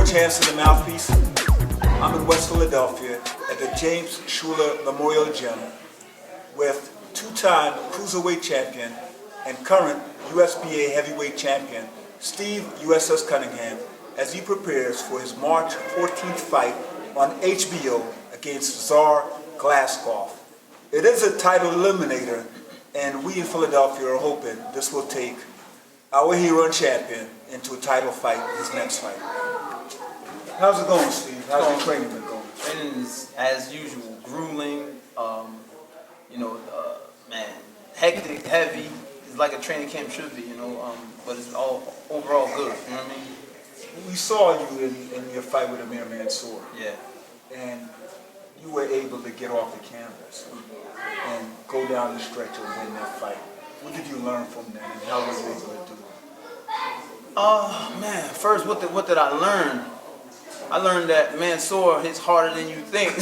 Chance to the Mouthpiece. I'm in West Philadelphia at the James Schuler Memorial Gym with two-time cruiserweight champion and current USBA heavyweight champion Steve USS Cunningham as he prepares for his March 14th fight on HBO against Tsar Glaskov. It is a title eliminator, and we in Philadelphia are hoping this will take our hero and champion into a title fight, his next fight. How's it going, Steve? How's your training been going? Training is, as usual, grueling, man, hectic, heavy. It's like a training camp should be, but it's all overall good, you know what I mean? We saw you in your fight with Amir Mansour. Yeah. And you were able to get off the canvas and go down the stretch and win that fight. What did you learn from that, and how were you able to do it? Man, first, what did I learn? I learned that Mansour hits harder than you think.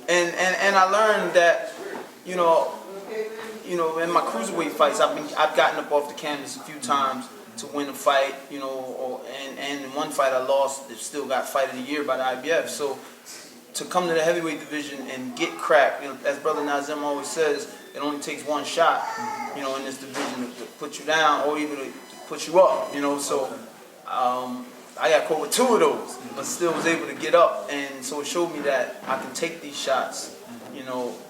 And I learned that, in my cruiserweight fights, I've gotten up off the canvas a few times to win a fight, and in one fight I lost, it still got Fight of the Year by the IBF. So to come to the heavyweight division and get cracked, as Brother Nazim always says, it only takes one shot, in this division to put you down or even to put you up, so I got caught with two of those, but still was able to get up, and so it showed me that I can take these shots, I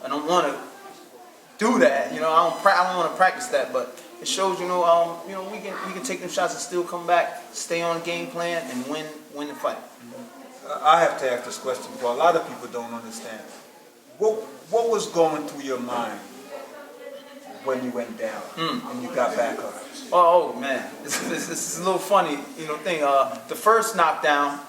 don't want to do that, I don't want to practice that, but it shows, we can take them shots and still come back, stay on the game plan, and win the fight. I have to ask this question because a lot of people don't understand. What was going through your mind when you went down and you got back up? Oh man, this is a little funny, thing. The first knockdown,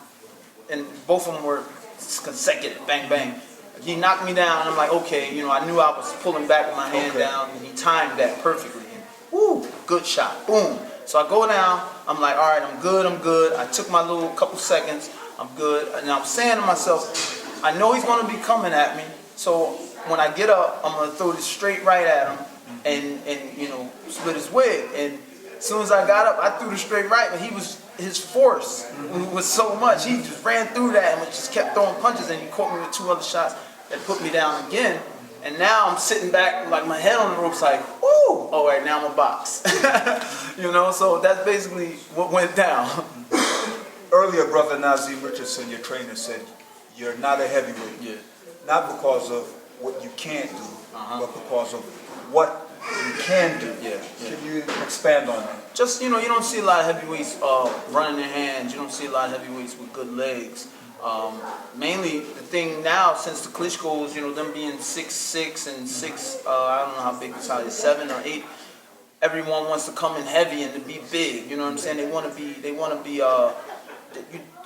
and both of them were consecutive, bang bang. He knocked me down, and I'm like, okay, I knew I was pulling back with my hand down, and he timed that perfectly. And, woo, good shot, boom. So I go down, I'm like, all right, I'm good. I took my little couple seconds, I'm good, and I'm saying to myself, I know he's gonna be coming at me, so when I get up, I'm gonna throw this straight right at him, and split his wig. And as soon as I got up, I threw the straight right, but his force was so much, he just ran through that and just kept throwing punches, and he caught me with two other shots that put me down again. And now I'm sitting back like my head on the ropes like, woo, all right, now I'm a box. So that's basically what went down. Earlier, Brother Nazim Richardson, your trainer, said you're not a heavyweight. Yeah. Not because of what you can't do, but because of what you can do. Yeah. Can you expand on that? Just, you don't see a lot of heavyweights running their hands. You don't see a lot of heavyweights with good legs. Mainly the thing now, since the Klitschko's, them being 6'6" and 6, I don't know how big the size is, 7 or 8. Everyone wants to come in heavy and to be big. You know what I'm saying? They want to be.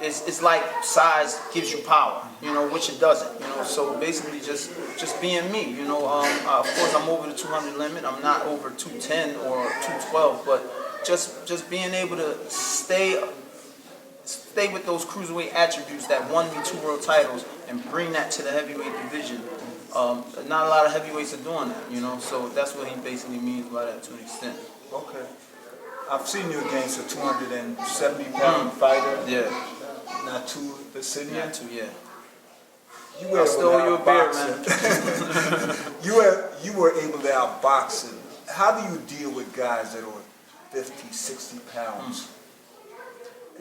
It's like size gives you power, which it doesn't. So basically, just being me. Of course, I'm over the 200 limit. I'm not over 210 or 212, but just being able to stay with those cruiserweight attributes that won me 2 world titles and bring that to the heavyweight division. Not a lot of heavyweights are doing that, so that's what he basically means by that to an extent. Okay. I've seen you against a 270-pound fighter. Yeah. Natu Basidia. Natu, yeah. You were stole your beer, man. you were able to outbox him. How do you deal with guys that are 50, 60 pounds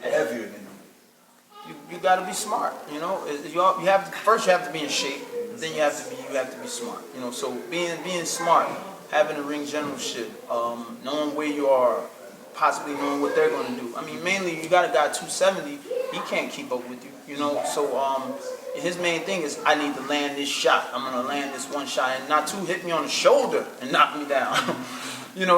heavier than you? You got to be smart. You have to be in shape. Then you have to be smart. So being smart, having a ring generalship, knowing where you are, possibly knowing what they're going to do. I mean, mainly you got a guy 270, he can't keep up with you. So his main thing is I need to land this shot. I'm going to land this one shot, and not hit me on the shoulder and knock me down.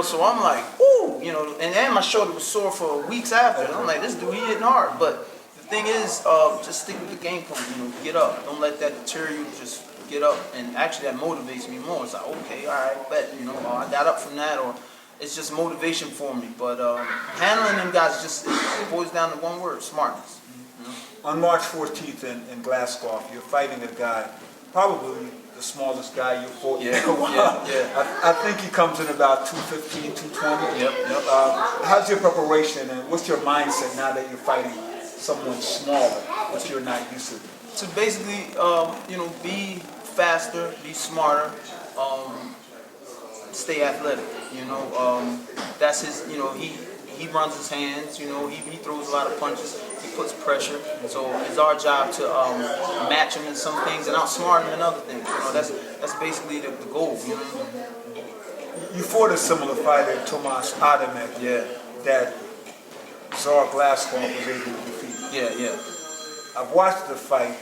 So I'm like, ooh, and my shoulder was sore for weeks after. And I'm like, this dude, he hitting hard. But the thing is, just stick with the game plan. Get up. Don't let that deter you. Just get up. And actually, that motivates me more. It's like, okay, all right, bet. I got up from that, or it's just motivation for me. But handling them guys it boils down to one word: smartness. On March 14th in Glasgow, you're fighting a guy, probably the smallest guy you fought Yeah, in a while. yeah. I think he comes in about 215, 220. Yep, yep. How's your preparation and what's your mindset now that you're fighting someone smaller, which you're not used to? To basically, be faster, be smarter, stay athletic. That's his. He runs his hands. He throws a lot of punches. He puts pressure. So it's our job to match him in some things and outsmart him in other things. That's basically the goal. You fought a similar fighter, Tomas Adamek, Yeah, that Tsar Glaskov was able to defeat. yeah. I've watched the fight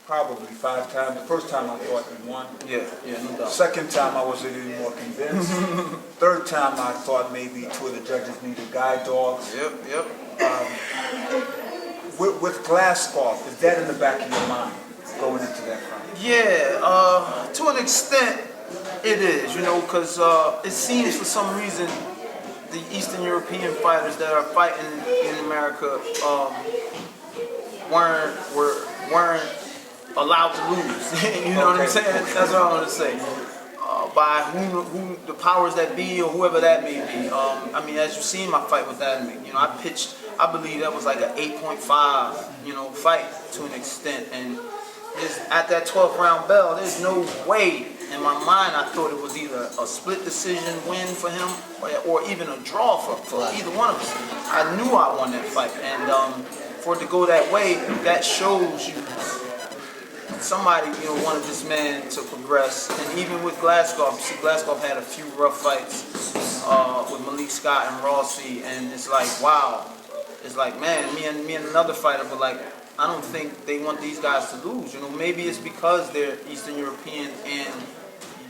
probably 5 times. The first time I thought he won. Yeah, no doubt. Second time I was a little more convinced. Third time I thought maybe 2 of the judges needed guide dogs. Yep. With Glaskov, is that in the back of your mind going into that fight? Yeah, to an extent, it is. Because it seems for some reason the Eastern European fighters that are fighting in America weren't allowed to lose. You know what I'm saying? That's what I want to say. By who the powers that be or whoever that may be. As you seen my fight with Adamic, I pitched. I believe that was like an 8.5, fight to an extent. And at that 12th round bell, there's no way in my mind I thought it was either a split decision win for him or even a draw for either one of us. I knew I won that fight, and for it to go that way, that shows you somebody wanted this man to progress. And even with Glaskov, Glaskov had a few rough fights with Malik Scott and Rossi, and it's like, wow. It's like, man, me and another fighter, but like, I don't think they want these guys to lose. Maybe it's because they're Eastern European and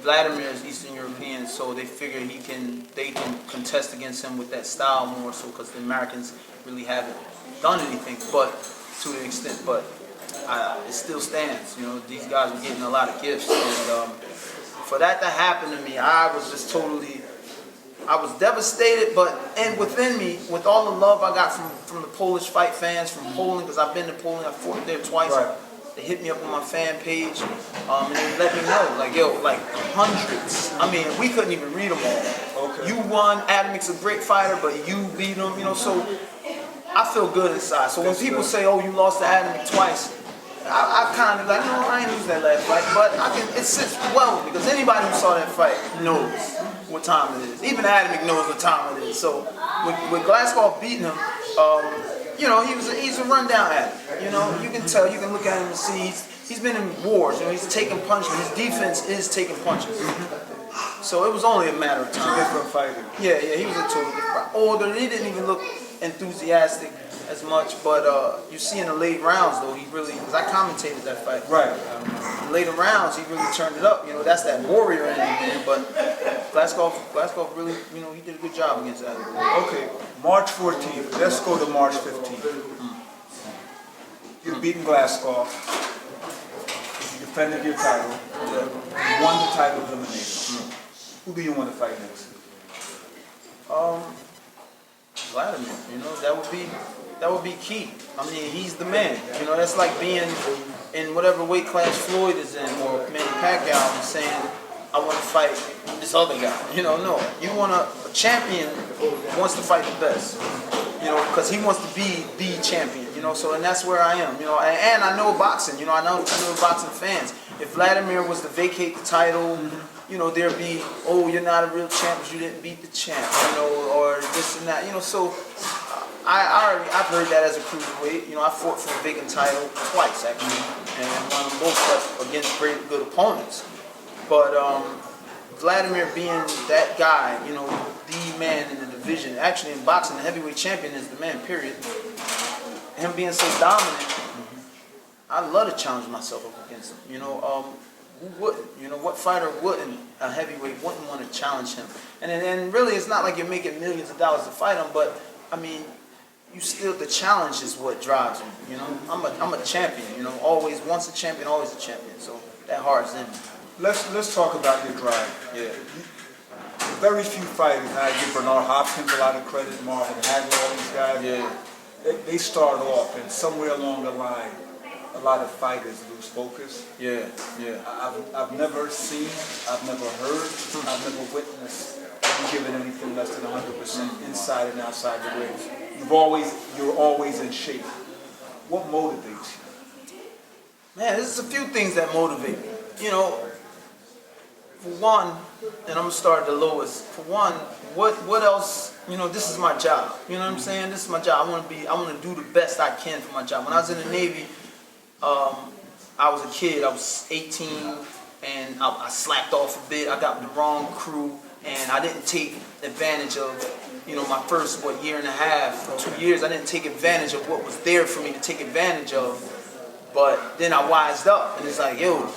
Vladimir is Eastern European, so they figure they can contest against him with that style more so, because the Americans really haven't done anything, but to an extent. But it still stands. These guys are getting a lot of gifts, and for that to happen to me, I was devastated, and within me, with all the love I got from the Polish fight fans from Poland, because I've been to Poland, I fought there twice. Right. They hit me up on my fan page, and they let me know, like hundreds. We couldn't even read them all. Okay. You won. Adamic's a great fighter, but you beat him. So I feel good inside. So when people say, "Oh, you lost to Adamic twice," I kind of like, no, I ain't lose that last fight, but it sits well because anybody who saw that fight knows what time it is. Even Adamic knows what time it is. So with Glaskov beating him, he's a rundown Adamic. You can tell, you can look at him and see he's been in wars. He's taking punches. His defense is taking punches. So it was only a matter of time. Different fighter. Yeah, he was a totally different. Older, he didn't even look enthusiastic as much, but you see in the late rounds though, he really, because I commentated that fight. Right. In the later rounds, he really turned it up. That's that warrior in him. But Glaskov really, he did a good job against that. Okay, March 14th. Let's go to March 15th. You've beaten Glaskov. You defended your title. You won the title elimination. Who do you want to fight next? Vladimir, that would be key. He's the man. That's like being in whatever weight class Floyd is in, or Manny Pacquiao, and saying, I want to fight this other guy. No. You want a champion wants to fight the best. Because he wants to be the champion. So, and that's where I am. And I know boxing. I know boxing fans. If Vladimir was to vacate the title, there'd be, oh, you're not a real champ because you didn't beat the champ, or this and that, So I've heard that as a cruiserweight. I fought for the vacant title twice actually, and won them both, but against good opponents. But Vladimir being that guy, the man in the division. Actually, in boxing, the heavyweight champion is the man. Period. Him being so dominant, I'd love to challenge myself up against him. Who wouldn't? What fighter wouldn't? A heavyweight wouldn't want to challenge him. And really, it's not like you're making millions of dollars to fight him, but you still, the challenge is what drives me. I'm a champion. Always, once a champion, always a champion. So that heart's in me. Let's talk about your drive. Yeah. Very few fighters. I give Bernard Hopkins a lot of credit, Marvin Hagler, all these guys. Yeah. They start off, and somewhere along the line, a lot of fighters lose focus. Yeah, yeah. I've never seen, I've never heard, I've never witnessed you giving anything less than 100% inside and outside the ring. You're always in shape. What motivates you? Man, there's a few things that motivate me. You know, for one, and I'm gonna start at the lowest. For one, what else? You know, this is my job. You know what I'm saying? This is my job. I want to do the best I can for my job. When I was in the Navy, I was a kid. I was 18, and I slacked off a bit. I got the wrong crew, and I didn't take advantage of, you know, my first year and a half, 2 years. I didn't take advantage of what was there for me to take advantage of. But then I wised up, and it's like, yo,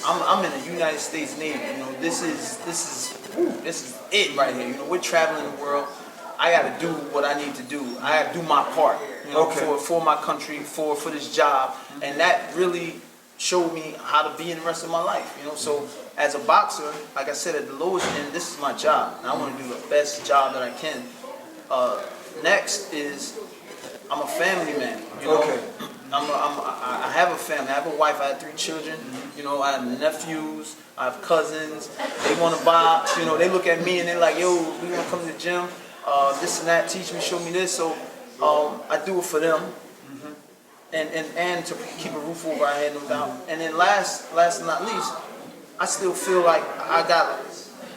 I'm in the United States Navy. You know, this is it right here. You know, we're traveling the world. I got to do what I need to do. I got to do my part, you know, for my country, for this job, and that really showed me how to be in the rest of my life. You know, so as a boxer, like I said, at the lowest end, this is my job, and I want to do the best job that I can. Next is I'm a family man. You know, I have a family. I have a wife. I have 3 children. You know, I have nephews. I have cousins. They want to box. You know, they look at me and they're like, "Yo, we want to come to the gym. This and that. Teach me, show me this." So I do it for them, and to keep a roof over our head, no doubt. And then last but not least, I still feel like I got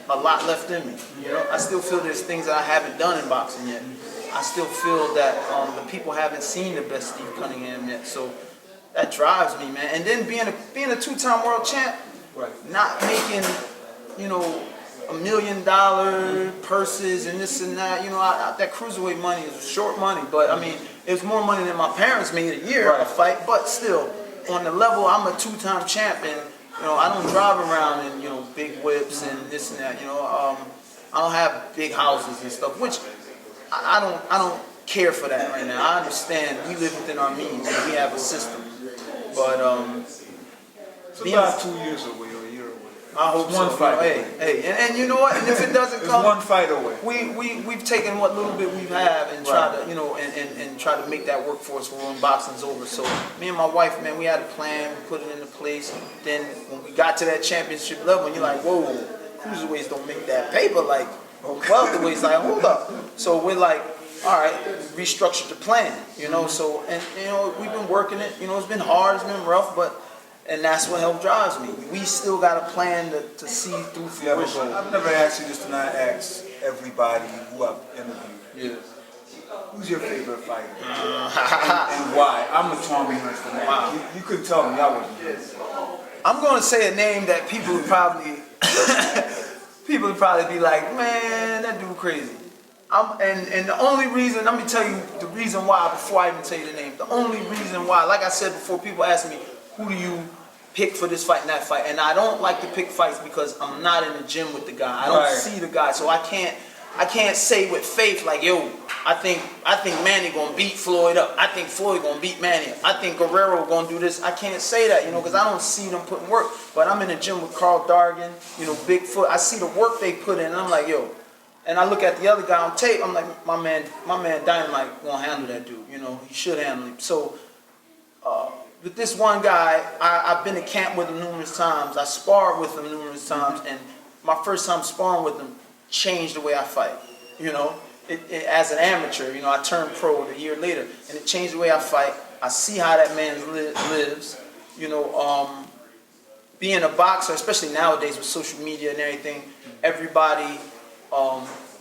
a lot left in me. You know, I still feel there's things that I haven't done in boxing yet. I still feel that the people haven't seen the best Steve Cunningham yet. So that drives me, man. And then being a 2-time world champ, not making, you know, $1 million purses and this and that. You know, that cruiserweight money is short money, but I mean, it's more money than my parents made a year a fight. But still, on the level, I'm a 2-time champ, and you know, I don't drive around in, you know, big whips and this and that. You know, I don't have big houses and stuff, which I don't care for that right now. I understand we live within our means and we have a system, but it's about 2 years away or a year away. I hope one so. fight. Hey, and you know what? And if it doesn't come, one fight away. We've taken what little bit we have and tried to, you know, and try to make that work for us when boxing's over. So me and my wife, man, we had a plan, we put it into place. Then when we got to that championship level, you're like, whoa, cruiserweights don't make that paper like welterweights. Like, hold up. So we're like, all right, restructured the plan, you know. So, and you know, we've been working it. You know, it's been hard, it's been rough, and that's what helped drives me. We still got a plan to see through fruition. I've never asked you this, and I ask everybody who I've interviewed. Yeah. Who's your favorite fighter? And why? I'm a Tommy Hunter man. Wow. You couldn't tell me I wasn't. I'm going to say a name that people would probably be like, man, that dude crazy. And the only reason, let me tell you the reason why before I even tell you the name. The only reason why, like I said before, people ask me, who do you pick for this fight and that fight? And I don't like to pick fights because I'm not in the gym with the guy. I don't see the guy, so I can't say with faith like, yo, I think Manny gonna beat Floyd up. I think Floyd gonna beat Manny up. I think Guerrero gonna do this. I can't say that, you know, because I don't see them putting work. But I'm in the gym with Carl Dargan, you know, Bigfoot. I see the work they put in, and I'm like, yo. And I look at the other guy on tape. I'm like, my man Dynamite gonna handle that dude. You know, he should handle him. So with this one guy, I've been to camp with him numerous times. I sparred with him numerous times, and my first time sparring with him changed the way I fight. You know, as an amateur, you know, I turned pro a year later, and it changed the way I fight. I see how that man lives. You know, being a boxer, especially nowadays with social media and everything, everybody.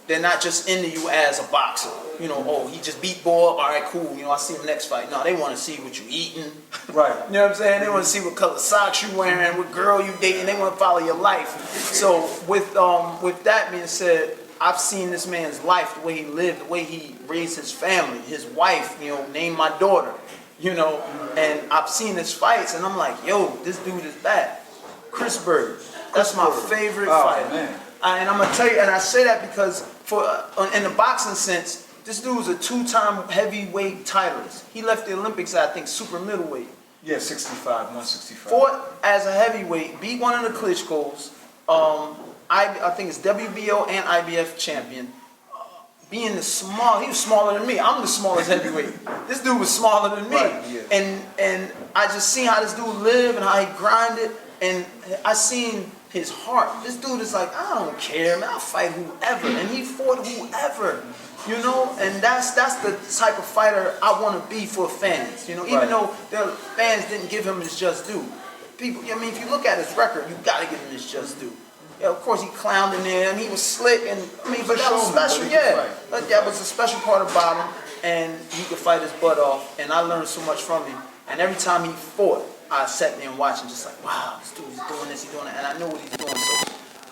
They're not just into you as a boxer. You know, oh, he just beat Boy, all right, cool. You know, I see him next fight. No, they want to see what you eating. Right. You know what I'm saying? They want to see what color socks you wearing, what girl you dating. They want to follow your life. So with that being said, I've seen this man's life, the way he lived, the way he raised his family, his wife, you know, named my daughter, you know, and I've seen his fights, and I'm like, yo, this dude is bad. Chris Berger. That's my favorite fighter. Man. And I'm gonna tell you, and I say that because in the boxing sense, this dude was a 2-time heavyweight titleist. He left the Olympics at, I think, super middleweight. Yeah, 65, 165. Fought as a heavyweight, beat one of the Klitschko's. I think it's WBO and IBF champion. being the small, he was smaller than me. I'm the smallest heavyweight. This dude was smaller than me. Right, yeah. And I just seen how this dude lived and how he grinded, and I seen his heart. This dude is like, I don't care, man, I'll fight whoever. And he fought whoever, you know, and that's the type of fighter I want to be for fans, you know, even though their fans didn't give him his just due. People, I mean, if you look at his record, you got to give him his just due. Yeah, of course he clowned in there and he was slick, and I mean, but that was special, yeah. But that was a special part about him, and he could fight his butt off, and I learned so much from him. And every time he fought, I sat there and watched him, just like, wow, this dude's doing this, he's doing that, and I know what he's doing. So,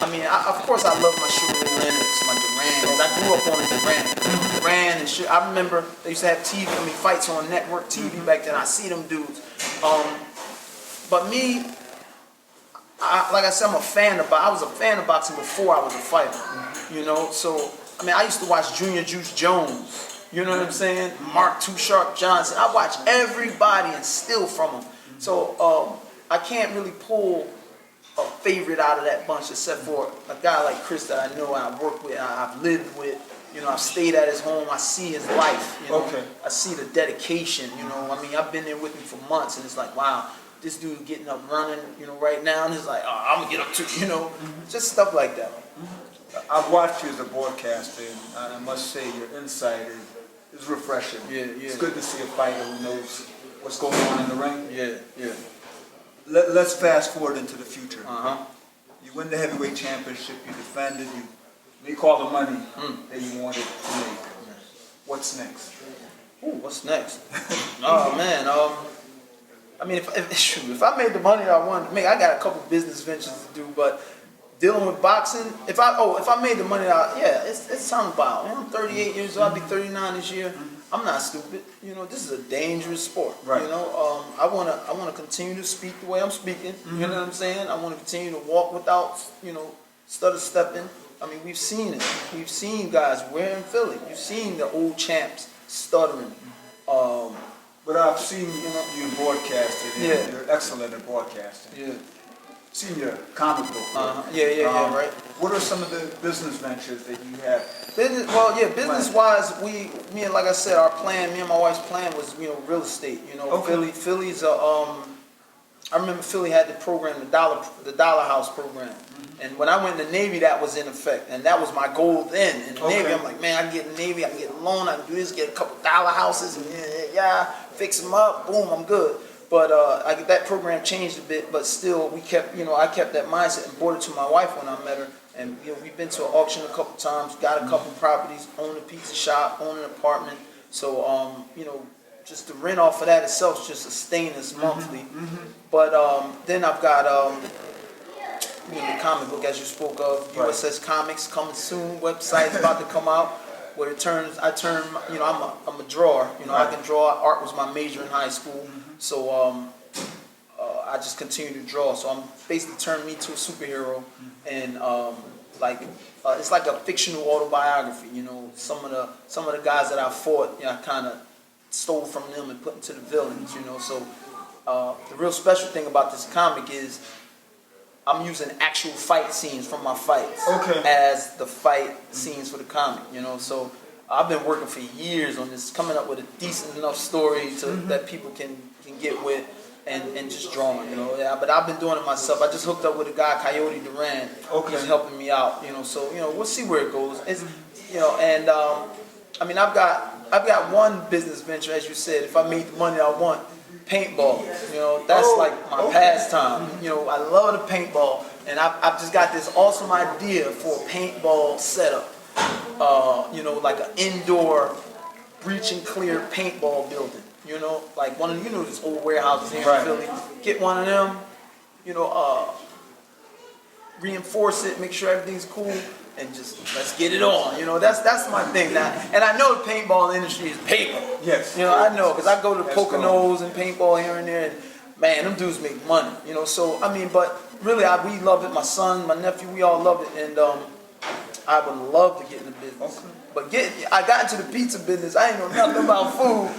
I mean, of course I love my Sugar Ray Leonards, my Durans. I grew up on a Duran and shit. I remember they used to have TV, I mean, fights on network TV back then. I see them dudes. But me, like I said, I was a fan of boxing before I was a fighter, you know. So I mean, I used to watch Junior Juice Jones, you know what I'm saying? Mark Too Sharp Johnson. I watch everybody and steal from them. So I can't really pull a favorite out of that bunch except for a guy like Chris that I know and I've worked with, I've lived with. You know, I've stayed at his home. I see his life. You know? I see the dedication. You know, I mean, I've been there with him for months, and it's like, wow. This dude getting up running, you know, right now, and he's like, oh, I'm gonna get up too, you know, just stuff like that. I've watched you as a broadcaster, and I must say your insight is refreshing. Yeah. It's good to see a fighter who knows what's going on in the ring. Yeah. Let's fast forward into the future. You win the heavyweight championship, you defended, you make all the money that you wanted to make. What's next? Ooh, what's next? Oh man, I mean, if I made the money I wanted to make, I got a couple business ventures to do, but dealing with boxing, if I made the money it's time to buy. I'm 38 years old, I'll be 39 this year. I'm not stupid. You know, this is a dangerous sport. Right. You know, I wanna continue to speak the way I'm speaking. You know what I'm saying? I wanna continue to walk without, you know, stutter stepping. I mean, we've seen it. We've seen guys, we're in Philly. You've seen the old champs stuttering. But I've seen you broadcasting, and you're excellent at broadcasting. Yeah. Seen your comic book. Right. What are some of the business ventures that you have? Business-wise, me and like I said, me and my wife's plan was, you know, real estate. You know, Philly's I remember Philly had the program, the Dollar House program. And when I went in the Navy, that was in effect. And that was my goal then. In the Navy, I'm like, man, I can get in the Navy, I can get a loan, I can do this, get a couple dollar houses, and fix them up, boom, I'm good. But that program changed a bit, but still, I kept that mindset and brought it to my wife when I met her. And you know, we've been to an auction a couple times, got a couple properties, owned a pizza shop, owned an apartment. So, you know, just the rent off of that itself is just sustaining us monthly. But then I've got the comic book, as you spoke of, USS Comics, coming soon. Website's about to come out. Where I'm a drawer. You know, I can draw. Art was my major in high school, so I just continue to draw. So I'm basically turned me to a superhero, and it's like a fictional autobiography. You know, some of the guys that I fought, I kind of stole from them and put into the villains. You know, so the real special thing about this comic is I'm using actual fight scenes from my fights as the fight scenes for the comic, you know. So I've been working for years on this, coming up with a decent enough story that people can get with and just drawing, you know. Yeah, but I've been doing it myself. I just hooked up with a guy, Coyote Duran. He's helping me out, you know. So we'll see where it goes. It's, you know, and I mean, I've got one business venture, as you said. If I made the money I want. Paintball, you know, that's like my pastime. You know, I love the paintball, and I've just got this awesome idea for a paintball setup. You know, like an indoor breach and clear paintball building. You know, like one of these old warehouses here in Philly. Get one of them. You know, reinforce it, make sure everything's cool, and just let's get it on. You know, that's my thing now. And I know the paintball industry is paper. Yes. You know, I know, because I go to Poconos and paintball here and there, and man, them dudes make money. You know, so I mean, but really, we love it. My son, my nephew, we all love it, and I would love to get in the business. But I got into the pizza business. I ain't know nothing about food,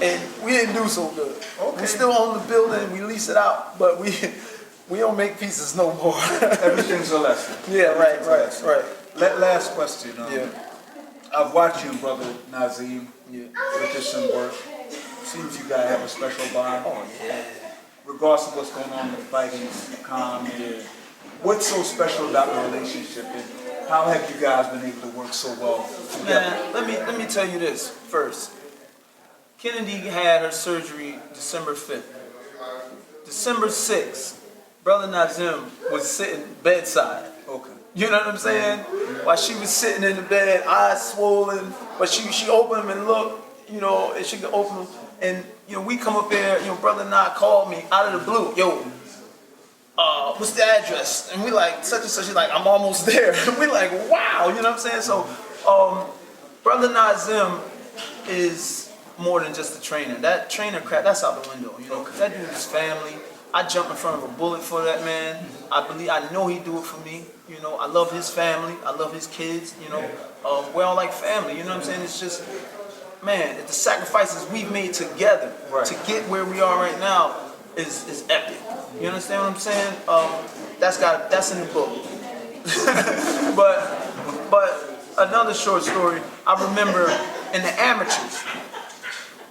and we didn't do so good. We still own the building, we lease it out, but we don't make pizzas no more. Everything's a lesson. Yeah, right. Last question. I've watched you and Brother Nazim Yeah. with this some work. Seems you guys have a special bond. Oh yeah. Regardless of what's going on with fighting, calm. Yeah. What's so special about the relationship, and how have you guys been able to work so well together? Man, let me tell you this first. Kennedy had her surgery December 5th. December 6th, Brother Nazim was sitting bedside. Okay. You know what I'm saying? While she was sitting in the bed, eyes swollen, but she opened them and looked, you know, and she could open them. And, you know, we come up there, you know, Brother Nah called me out of the blue. Yo, what's the address? And we like, such and such. She's like, I'm almost there. We like, wow, you know what I'm saying? So, Brother Nazim is more than just a trainer. That trainer crap, that's out the window, you know, because that dude is family. I jump in front of a bullet for that man. I know he do it for me. You know, I love his family. I love his kids. You know, we're all like family. You know what I'm saying? It's just, man, the sacrifices we've made together to get where we are right now is epic. You understand what I'm saying? That's in the book. but another short story. I remember in the amateurs,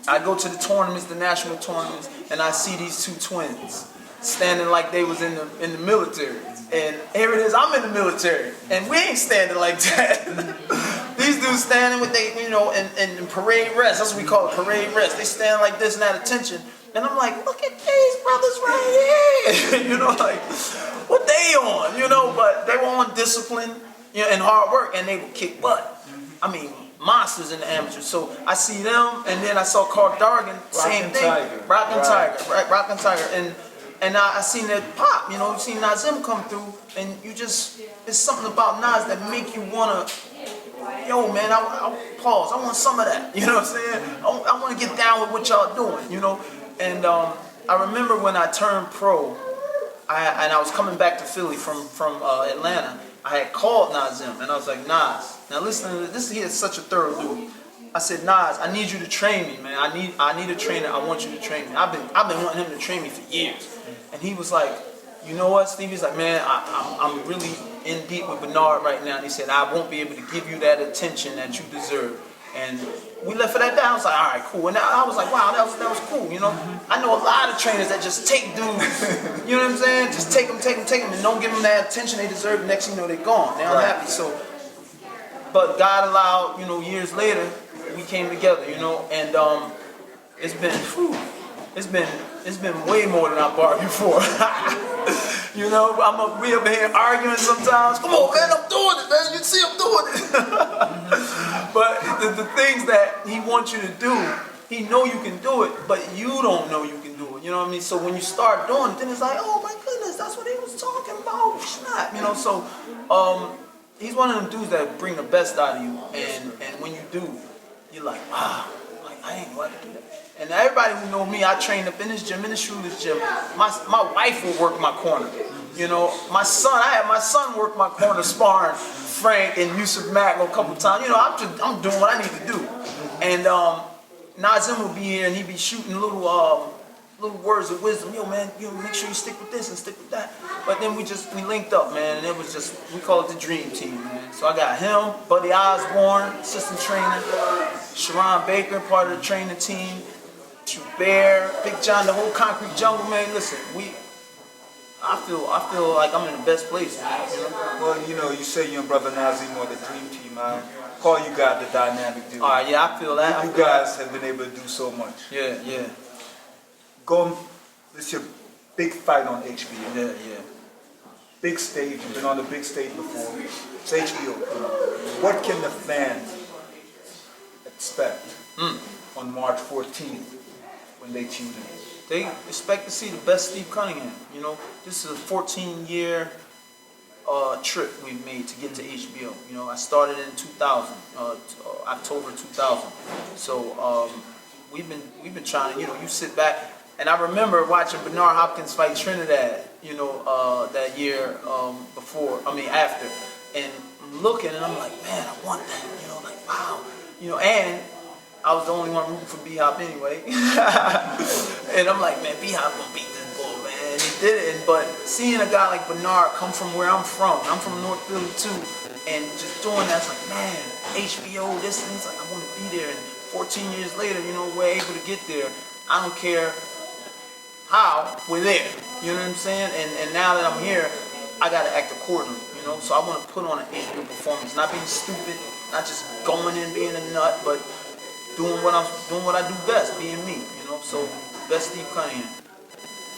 I go to the tournaments, the national tournaments, and I see these two twins standing like they was in the military. And here it is, I'm in the military, and we ain't standing like that. These dudes standing with they, you know, in parade rest. That's what we call it, parade rest. They stand like this and at attention. And I'm like, look at these brothers right here. You know, like, what they on? You know, but they were on discipline, you know, and hard work, and they would kick butt. I mean, monsters in the amateurs. So I see them, and then I saw Carl Dargan, same thing. Rockin' Tiger. And I seen that pop, you know, you seen Nazim come through, and you just, it's something about Nas that make you wanna, yo man, I pause, I want some of that, you know what I'm saying? I wanna get down with what y'all doing, you know? And I remember when I turned pro, and I was coming back to Philly from Atlanta, I had called Nazim, and I was like, Nas, now listen to this, he is such a thorough dude. I said, Nas, I need you to train me, man. I need a trainer. I want you to train me. I've been wanting him to train me for years. And he was like, you know what, Steve? He's like, man, I'm really in deep with Bernard right now. And he said, I won't be able to give you that attention that you deserve. And we left it at that. I was like, all right, cool. And I was like, wow, that was cool, you know? I know a lot of trainers that just take dudes, you know what I'm saying? Just take them, and don't give them that attention they deserve. The next thing you know, they're gone. They're unhappy. So, but God allowed, you know, years later, we came together, you know, and it's been way more than I bargained for. You know, we up here arguing sometimes. Come on, man, I'm doing it, man. You see, I'm doing it. But the things that he wants you to do, he know you can do it, but you don't know you can do it. You know what I mean? So when you start doing it, then it's like, oh my goodness, that's what he was talking about. Snap, you know. So he's one of them dudes that bring the best out of you, and when you do, you're like, wow, like I ain't want to do that. And everybody who know me, I trained up in this gym, in the Schuler's gym. My wife would work my corner. You know, I had my son work my corner sparring Frank and Yusuf Mack a couple times. You know, I'm doing what I need to do. And Nazim would be here and he'd be shooting little words of wisdom. Yo, man, you know, make sure you stick with this and stick with that. But then we linked up, man, and it was just, we call it the dream team, man. So I got him, Buddy Osborne, assistant trainer, Sharon Baker, part of the training team, Bear, Big John, the whole concrete jungle, man. Listen, I feel like I'm in the best place, man. You know? Well, you know, you say you and Brother Nazim are the dream team. I call you guys the dynamic duo. All right, yeah, I feel that. You guys have been able to do so much. Yeah. This is your big fight on HBO. Yeah. Big stage. You've been on the big stage before. It's HBO. What can the fans expect on March 14th when they tune in? They expect to see the best Steve Cunningham. You know, this is a 14-year trip we've made to get to HBO. You know, I started in 2000, October 2000. So we've been trying to, you know, you sit back, and I remember watching Bernard Hopkins fight Trinidad, you know, that year after, and I'm looking and I'm like, man, I want that, you know, like, wow, you know, and I was the only one rooting for B-Hop anyway. And I'm like, man, B-Hop gonna beat this bull, man. And he did it. But seeing a guy like Bernard come from where I'm from North Philly too, and just doing that, it's like, man, HBO, this, and he's like, I want to be there. And 14 years later, you know, we're able to get there. I don't care how, we're there. You know what I'm saying? And now that I'm here, I got to act accordingly, you know? So I want to put on an HBO performance, not being stupid, not just going in being a nut, but doing what I do best, being me, you know? So, best Steve Cunningham.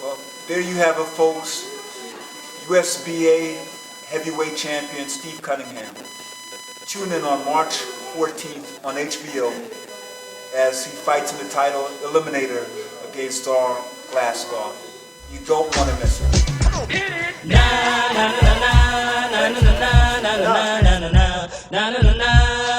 Well, there you have it, folks. USBA heavyweight champion Steve Cunningham. Tune in on March 14th on HBO as he fights in the title Eliminator against our Glasgow. You don't want to miss it. Na na na na na na na na na na na na na na na.